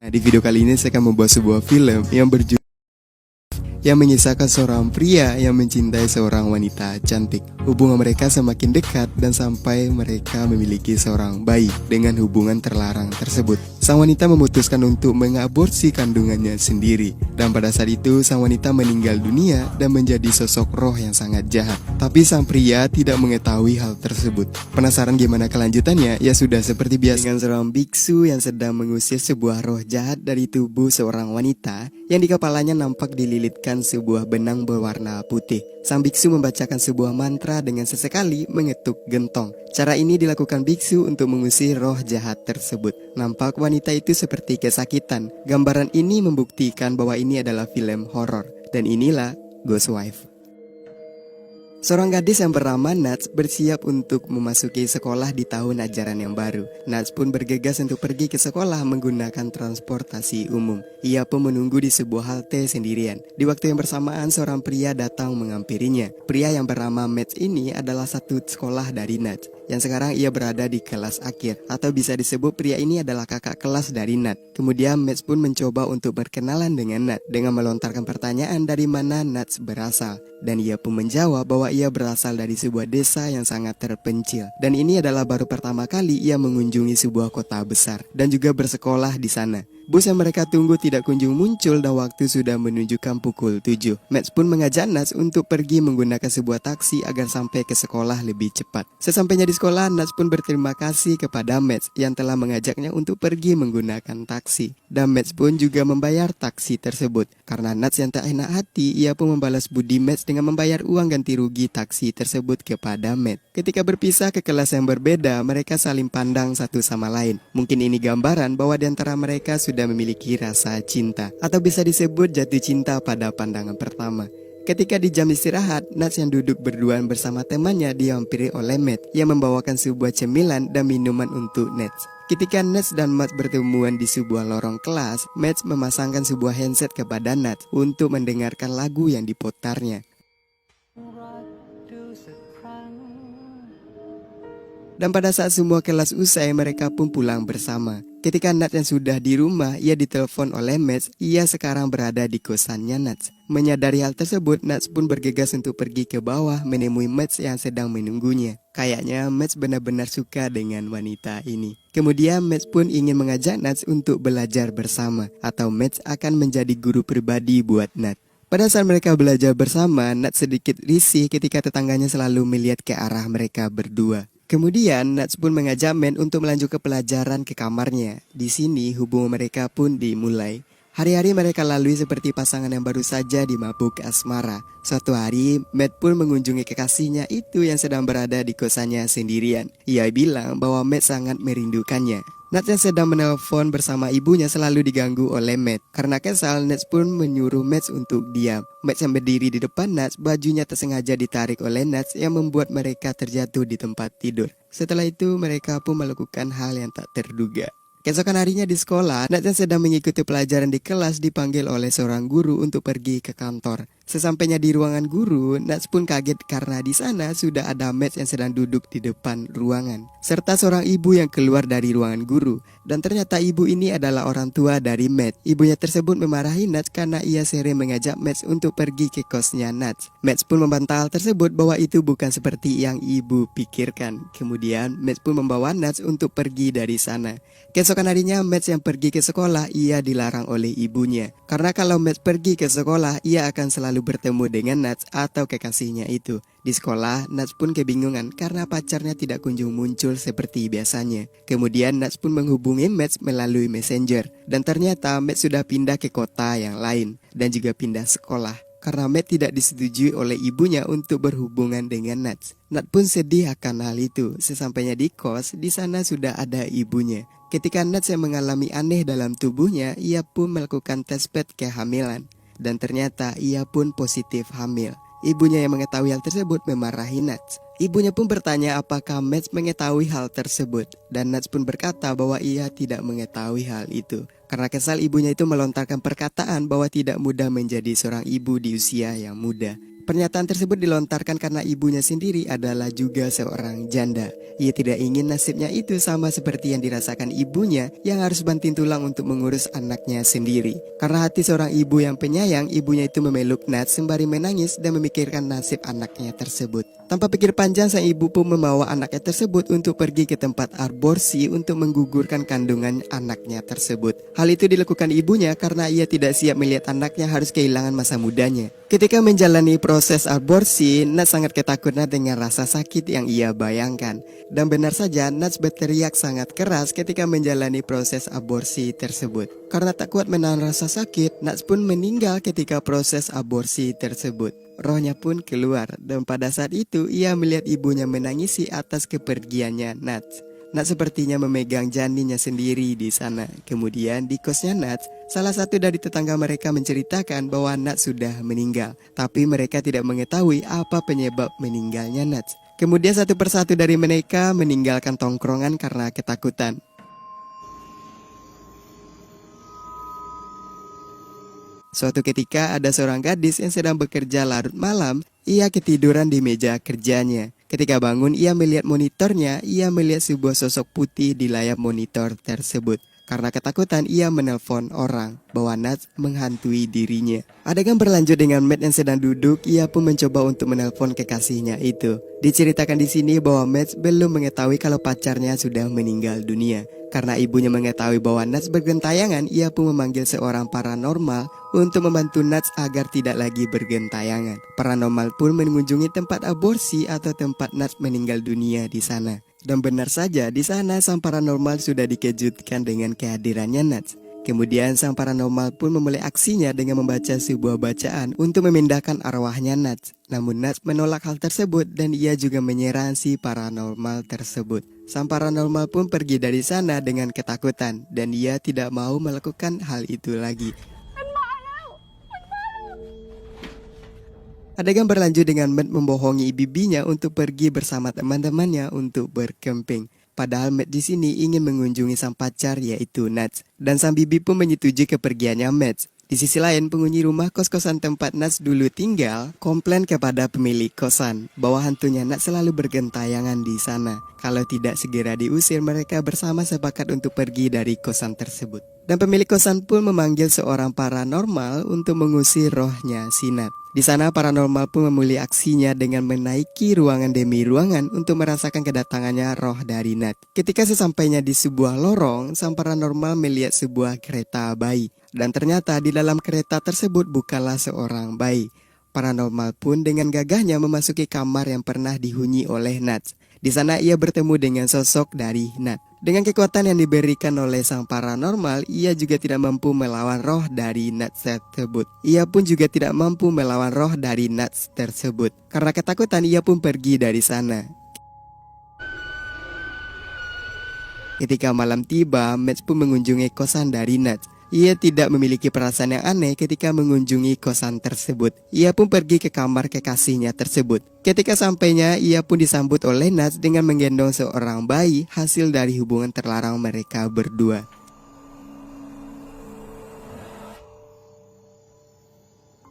Nah, di video kali ini saya akan membuat sebuah film yang mengisahkan seorang pria yang mencintai seorang wanita cantik. Hubungan mereka semakin dekat dan sampai mereka memiliki seorang bayi dengan hubungan terlarang tersebut. Sang wanita memutuskan untuk mengaborsi kandungannya sendiri. Dan pada saat itu sang wanita meninggal dunia dan menjadi sosok roh yang sangat jahat. Tapi sang pria tidak mengetahui hal tersebut. Penasaran gimana kelanjutannya? Ya sudah, seperti biasa dengan seorang biksu yang sedang mengusir sebuah roh jahat dari tubuh seorang wanita yang di kepalanya nampak dililitkan sebuah benang berwarna putih. Sang biksu membacakan sebuah mantra dengan sesekali mengetuk gentong. Cara ini dilakukan biksu untuk mengusir roh jahat tersebut. Nampak wanita itu seperti kesakitan. Gambaran ini membuktikan bahwa ini adalah film horor. Dan inilah Ghost Wife. Seorang gadis yang bernama Nats bersiap untuk memasuki sekolah di tahun ajaran yang baru. Nats pun bergegas untuk pergi ke sekolah menggunakan transportasi umum. Ia pun menunggu di sebuah halte sendirian. Di waktu yang bersamaan seorang pria datang menghampirinya. Pria yang bernama Matt ini adalah satu sekolah dari Nats, yang sekarang ia berada di kelas akhir. Atau bisa disebut pria ini adalah kakak kelas dari Nat. Kemudian Matt pun mencoba untuk berkenalan dengan Nat dengan melontarkan pertanyaan dari mana Nats berasal. Dan ia pun menjawab bahwa ia berasal dari sebuah desa yang sangat terpencil. Dan ini adalah baru pertama kali ia mengunjungi sebuah kota besar dan juga bersekolah di sana. Bus yang mereka tunggu tidak kunjung muncul dan waktu sudah menunjukkan pukul 7. Matt pun mengajak Nats untuk pergi menggunakan sebuah taksi agar sampai ke sekolah lebih cepat. Sesampainya di sekolah, Nats pun berterima kasih kepada Matt yang telah mengajaknya untuk pergi menggunakan taksi. Dan Matt pun juga membayar taksi tersebut. Karena Nats yang tak enak hati, ia pun membalas budi Matt dengan membayar uang ganti rugi taksi tersebut kepada Matt. Ketika berpisah ke kelas yang berbeda, mereka saling pandang satu sama lain. Mungkin ini gambaran bahwa di antara mereka sudah memiliki rasa cinta, atau bisa disebut jatuh cinta pada pandangan pertama. Ketika di jam istirahat, Nats yang duduk berduaan bersama temannya dihampiri oleh Matt yang membawakan sebuah cemilan dan minuman untuk Nats. Ketika Nats dan Matt bertemuan di sebuah lorong kelas, Matt memasangkan sebuah handset kepada Nats untuk mendengarkan lagu yang diputarnya. Dan pada saat semua kelas usai, mereka pun pulang bersama. Ketika Nats yang sudah di rumah, ia ditelepon oleh Matt. Ia sekarang berada di kosannya Nats. Menyadari hal tersebut, Nats pun bergegas untuk pergi ke bawah menemui Matt yang sedang menunggunya. Kayaknya Matt benar-benar suka dengan wanita ini. Kemudian Matt pun ingin mengajak Nats untuk belajar bersama, atau Matt akan menjadi guru pribadi buat Nats. Pada saat mereka belajar bersama, Nats sedikit risih ketika tetangganya selalu melihat ke arah mereka berdua. Kemudian Nats pun mengajak Matt untuk melanjutkan pelajaran ke kamarnya. Di sini hubungan mereka pun dimulai. Hari-hari mereka lalui seperti pasangan yang baru saja dimabuk asmara. Suatu hari, Matt pun mengunjungi kekasihnya itu yang sedang berada di kosannya sendirian. Ia bilang bahwa Matt sangat merindukannya. Nats yang sedang menelpon bersama ibunya selalu diganggu oleh Matt. Karena kesal, Nats pun menyuruh Matt untuk diam. Matt yang berdiri di depan Nats, bajunya tersengaja ditarik oleh Nats yang membuat mereka terjatuh di tempat tidur. Setelah itu, mereka pun melakukan hal yang tak terduga. Keesokan harinya di sekolah, Nats yang sedang mengikuti pelajaran di kelas dipanggil oleh seorang guru untuk pergi ke kantor. Sesampainya di ruangan guru, Nats pun kaget karena di sana sudah ada Matt yang sedang duduk di depan ruangan, serta seorang ibu yang keluar dari ruangan guru. Dan ternyata ibu ini adalah orang tua dari Matt. Ibunya tersebut memarahi Nats karena ia sering mengajak Matt untuk pergi ke kosnya Nats. Matt pun membantah hal tersebut bahwa itu bukan seperti yang ibu pikirkan. Kemudian Matt pun membawa Nats untuk pergi dari sana. Keesokan harinya Matt yang pergi ke sekolah, ia dilarang oleh ibunya. Karena kalau Matt pergi ke sekolah, ia akan selalu bertemu dengan Nats atau kekasihnya itu. Di sekolah, Nats pun kebingungan karena pacarnya tidak kunjung muncul seperti biasanya. Kemudian Nats pun menghubungi Matt melalui Messenger. Dan ternyata Matt sudah pindah ke kota yang lain dan juga pindah sekolah. Karena Matt tidak disetujui oleh ibunya untuk berhubungan dengan Nats. Nats pun sedih akan hal itu. Sesampainya di kos, di sana sudah ada ibunya. Ketika Nats yang mengalami aneh dalam tubuhnya, ia pun melakukan tes PET kehamilan. Dan ternyata ia pun positif hamil. Ibunya yang mengetahui hal tersebut memarahi Nats. Ibunya pun bertanya apakah Matt mengetahui hal tersebut. Dan Nats pun berkata bahwa ia tidak mengetahui hal itu. Karena kesal, ibunya itu melontarkan perkataan bahwa tidak mudah menjadi seorang ibu di usia yang muda. Pernyataan tersebut dilontarkan karena ibunya sendiri adalah juga seorang janda. Ia tidak ingin nasibnya itu sama seperti yang dirasakan ibunya yang harus banting tulang untuk mengurus anaknya sendiri. Karena hati seorang ibu yang penyayang, ibunya itu memeluk Nats sembari menangis dan memikirkan nasib anaknya tersebut. Tanpa pikir panjang, sang ibu pun membawa anaknya tersebut untuk pergi ke tempat aborsi untuk menggugurkan kandungan anaknya tersebut. Hal itu dilakukan ibunya karena ia tidak siap melihat anaknya harus kehilangan masa mudanya. Ketika menjalani proses aborsi, Nats sangat ketakutan dengan rasa sakit yang ia bayangkan. Dan benar saja, Nats berteriak sangat keras ketika menjalani proses aborsi tersebut. Karena tak kuat menahan rasa sakit, Nats pun meninggal ketika proses aborsi tersebut. Rohnya pun keluar, dan pada saat itu ia melihat ibunya menangisi atas kepergiannya Nats. Nats sepertinya memegang janinnya sendiri di sana. Kemudian di kosnya Nats, salah satu dari tetangga mereka menceritakan bahwa Nats sudah meninggal. Tapi mereka tidak mengetahui apa penyebab meninggalnya Nats. Kemudian satu persatu dari mereka meninggalkan tongkrongan karena ketakutan. Suatu ketika ada seorang gadis yang sedang bekerja larut malam. Ia ketiduran di meja kerjanya. Ketika bangun, ia melihat monitornya. Ia melihat sebuah sosok putih di layar monitor tersebut. Karena ketakutan, ia menelpon orang bahwa Nats menghantui dirinya. Adegan berlanjut dengan Matt yang sedang duduk. Ia pun mencoba untuk menelpon kekasihnya itu. Diceritakan di sini bahwa Matt belum mengetahui kalau pacarnya sudah meninggal dunia. Karena ibunya mengetahui bahwa Nats bergentayangan, ia pun memanggil seorang paranormal untuk membantu Nats agar tidak lagi bergentayangan. Paranormal pun mengunjungi tempat aborsi atau tempat Nats meninggal dunia di sana. Dan benar saja, di sana sang paranormal sudah dikejutkan dengan kehadirannya Nats. Kemudian sang paranormal pun memulai aksinya dengan membaca sebuah bacaan untuk memindahkan arwahnya Nats. Namun Nats menolak hal tersebut dan ia juga menyerang si paranormal tersebut. Sang paranormal pun pergi dari sana dengan ketakutan dan ia tidak mau melakukan hal itu lagi. Adegan berlanjut dengan Matt membohongi bibinya untuk pergi bersama teman-temannya untuk berkemping. Padahal Matt di sini ingin mengunjungi sang pacar yaitu Nats. Dan sang bibi pun menyetujui kepergiannya Matt. Di sisi lain, penghuni rumah kos-kosan tempat Nats dulu tinggal komplain kepada pemilik kosan bahwa hantunya Nats selalu bergentayangan di sana. Kalau tidak segera diusir, mereka bersama sepakat untuk pergi dari kosan tersebut. Dan pemilik kosan pun memanggil seorang paranormal untuk mengusir rohnya si Nats. Di sana paranormal pun memulai aksinya dengan menaiki ruangan demi ruangan untuk merasakan kedatangannya roh dari Nats. Ketika sesampainya di sebuah lorong, sang paranormal melihat sebuah kereta bayi. Dan ternyata di dalam kereta tersebut bukanlah seorang bayi. Paranormal pun dengan gagahnya memasuki kamar yang pernah dihuni oleh Nats. Di sana ia bertemu dengan sosok dari Nats. Dengan kekuatan yang diberikan oleh sang paranormal, ia juga tidak mampu melawan roh dari Nats tersebut. Ia pun juga tidak mampu melawan roh dari Nats tersebut. Karena ketakutan, ia pun pergi dari sana. Ketika malam tiba, Matt pun mengunjungi kosan dari Nats. Ia tidak memiliki perasaan yang aneh ketika mengunjungi kosan tersebut. Ia pun pergi ke kamar kekasihnya tersebut. Ketika sampainya, ia pun disambut oleh Nats dengan menggendong seorang bayi hasil dari hubungan terlarang mereka berdua.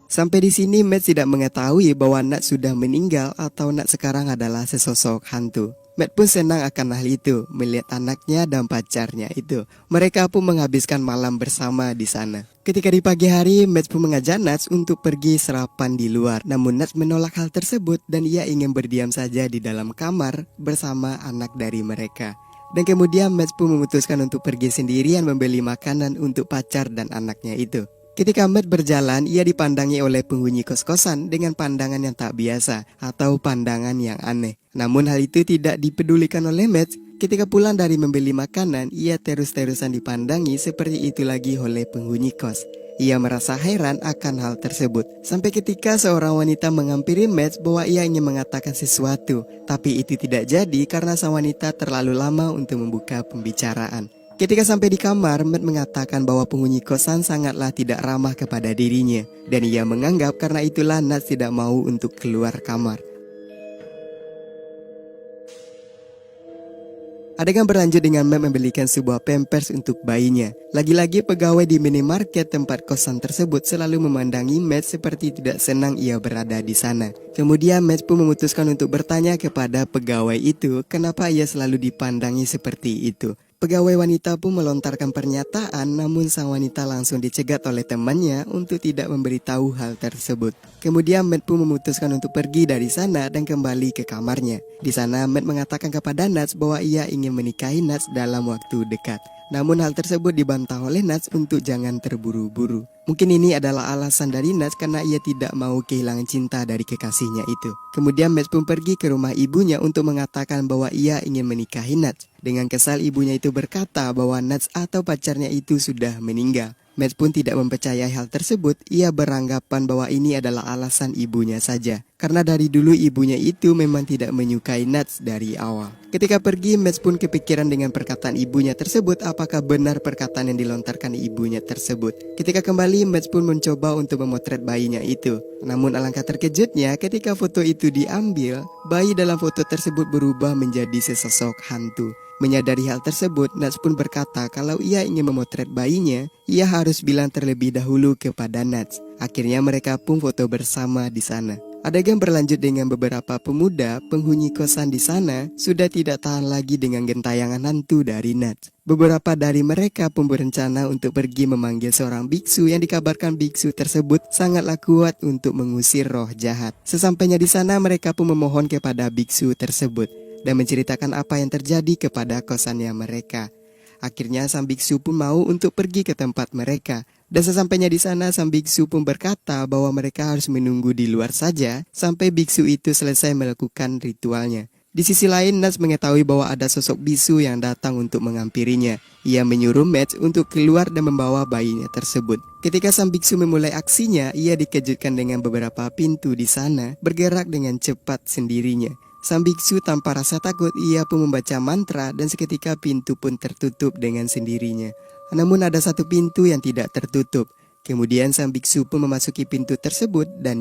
Sampai di sini Matt tidak mengetahui bahwa Nats sudah meninggal atau Nats sekarang adalah sesosok hantu. Matt pun senang akan hal itu, melihat anaknya dan pacarnya itu. Mereka pun menghabiskan malam bersama di sana. Ketika di pagi hari, Matt pun mengajak Nats untuk pergi sarapan di luar. Namun Nats menolak hal tersebut dan ia ingin berdiam saja di dalam kamar bersama anak dari mereka. Dan kemudian Matt pun memutuskan untuk pergi sendirian membeli makanan untuk pacar dan anaknya itu. Ketika Matt berjalan, ia dipandangi oleh penghuni kos-kosan dengan pandangan yang tak biasa atau pandangan yang aneh. Namun hal itu tidak dipedulikan oleh Matt. Ketika pulang dari membeli makanan, ia terus-terusan dipandangi seperti itu lagi oleh penghuni kos. Ia merasa heran akan hal tersebut. Sampai ketika seorang wanita menghampiri Matt bahwa ia ingin mengatakan sesuatu. Tapi itu tidak jadi karena sang wanita terlalu lama untuk membuka pembicaraan. Ketika sampai di kamar, Matt mengatakan bahwa penghuni kosan sangatlah tidak ramah kepada dirinya. Dan ia menganggap karena itulah Nats tidak mau untuk keluar kamar. Adegan berlanjut dengan Matt membelikan sebuah pampers untuk bayinya. Lagi-lagi pegawai di minimarket tempat kosan tersebut selalu memandangi Matt seperti tidak senang ia berada di sana. Kemudian Matt pun memutuskan untuk bertanya kepada pegawai itu kenapa ia selalu dipandangi seperti itu. Pegawai wanita pun melontarkan pernyataan, namun sang wanita langsung dicegat oleh temannya untuk tidak memberitahu hal tersebut. Kemudian Matt pun memutuskan untuk pergi dari sana dan kembali ke kamarnya. Di sana Matt mengatakan kepada Nats bahwa ia ingin menikahi Nats dalam waktu dekat. Namun hal tersebut dibantah oleh Nats untuk jangan terburu-buru. Mungkin ini adalah alasan dari Nats karena ia tidak mau kehilangan cinta dari kekasihnya itu. Kemudian Matt pun pergi ke rumah ibunya untuk mengatakan bahwa ia ingin menikahi Nats. Dengan kesal ibunya itu berkata bahwa Nats atau pacarnya itu sudah meninggal. Matt pun tidak mempercayai hal tersebut. Ia beranggapan bahwa ini adalah alasan ibunya saja. Karena dari dulu ibunya itu memang tidak menyukai Nats dari awal. Ketika pergi, Matt pun kepikiran dengan perkataan ibunya tersebut. Apakah benar perkataan yang dilontarkan ibunya tersebut? Ketika kembali, Matt pun mencoba untuk memotret bayinya itu. Namun alangkah terkejutnya ketika foto itu diambil, bayi dalam foto tersebut berubah menjadi sesosok hantu. Menyadari hal tersebut, Nats pun berkata kalau ia ingin memotret bayinya, ia harus bilang terlebih dahulu kepada Nats. Akhirnya mereka pun foto bersama di sana. Adegan berlanjut dengan beberapa pemuda penghuni kosan di sana sudah tidak tahan lagi dengan gentayangan hantu dari Nats. Beberapa dari mereka pun berencana untuk pergi memanggil seorang biksu yang dikabarkan biksu tersebut sangatlah kuat untuk mengusir roh jahat. Sesampainya di sana mereka pun memohon kepada biksu tersebut dan menceritakan apa yang terjadi kepada kosannya mereka. Akhirnya sang biksu pun mau untuk pergi ke tempat mereka. Dan sesampainya di sana sang biksu pun berkata bahwa mereka harus menunggu di luar saja sampai biksu itu selesai melakukan ritualnya. Di sisi lain, Nats mengetahui bahwa ada sosok bisu yang datang untuk menghampirinya. Ia menyuruh Matt untuk keluar dan membawa bayinya tersebut. Ketika sang biksu memulai aksinya, ia dikejutkan dengan beberapa pintu di sana bergerak dengan cepat sendirinya. Sang biksu tanpa rasa takut, ia pun membaca mantra dan seketika pintu pun tertutup dengan sendirinya. Namun ada satu pintu yang tidak tertutup. Kemudian sang biksu pun memasuki pintu tersebut dan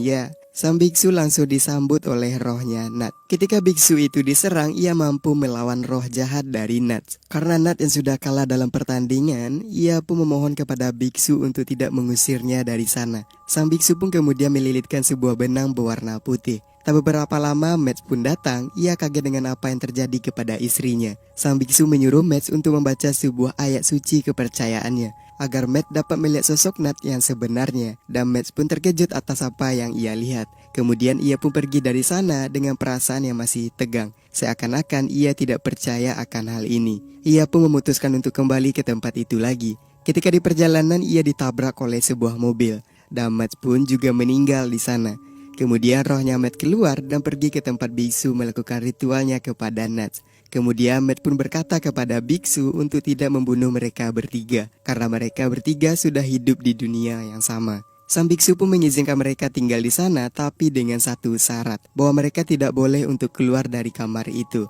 sang biksu langsung disambut oleh rohnya Nat. Ketika biksu itu diserang, ia mampu melawan roh jahat dari Nat. Karena Nat yang sudah kalah dalam pertandingan, ia pun memohon kepada biksu untuk tidak mengusirnya dari sana. Sang biksu pun kemudian melilitkan sebuah benang berwarna putih. Tak beberapa lama, Matt pun datang. Ia kaget dengan apa yang terjadi kepada istrinya. Sang biksu menyuruh Matt untuk membaca sebuah ayat suci kepercayaannya agar Matt dapat melihat sosok Nat yang sebenarnya. Dan Matt pun terkejut atas apa yang ia lihat. Kemudian ia pun pergi dari sana dengan perasaan yang masih tegang. Seakan-akan ia tidak percaya akan hal ini. Ia pun memutuskan untuk kembali ke tempat itu lagi. Ketika di perjalanan, ia ditabrak oleh sebuah mobil. Dan Matt pun juga meninggal di sana. Kemudian rohnya Matt keluar dan pergi ke tempat biksu melakukan ritualnya kepada Nats. Kemudian Matt pun berkata kepada biksu untuk tidak membunuh mereka bertiga, karena mereka bertiga sudah hidup di dunia yang sama. Sang biksu pun mengizinkan mereka tinggal di sana, tapi dengan satu syarat, bahwa mereka tidak boleh untuk keluar dari kamar itu.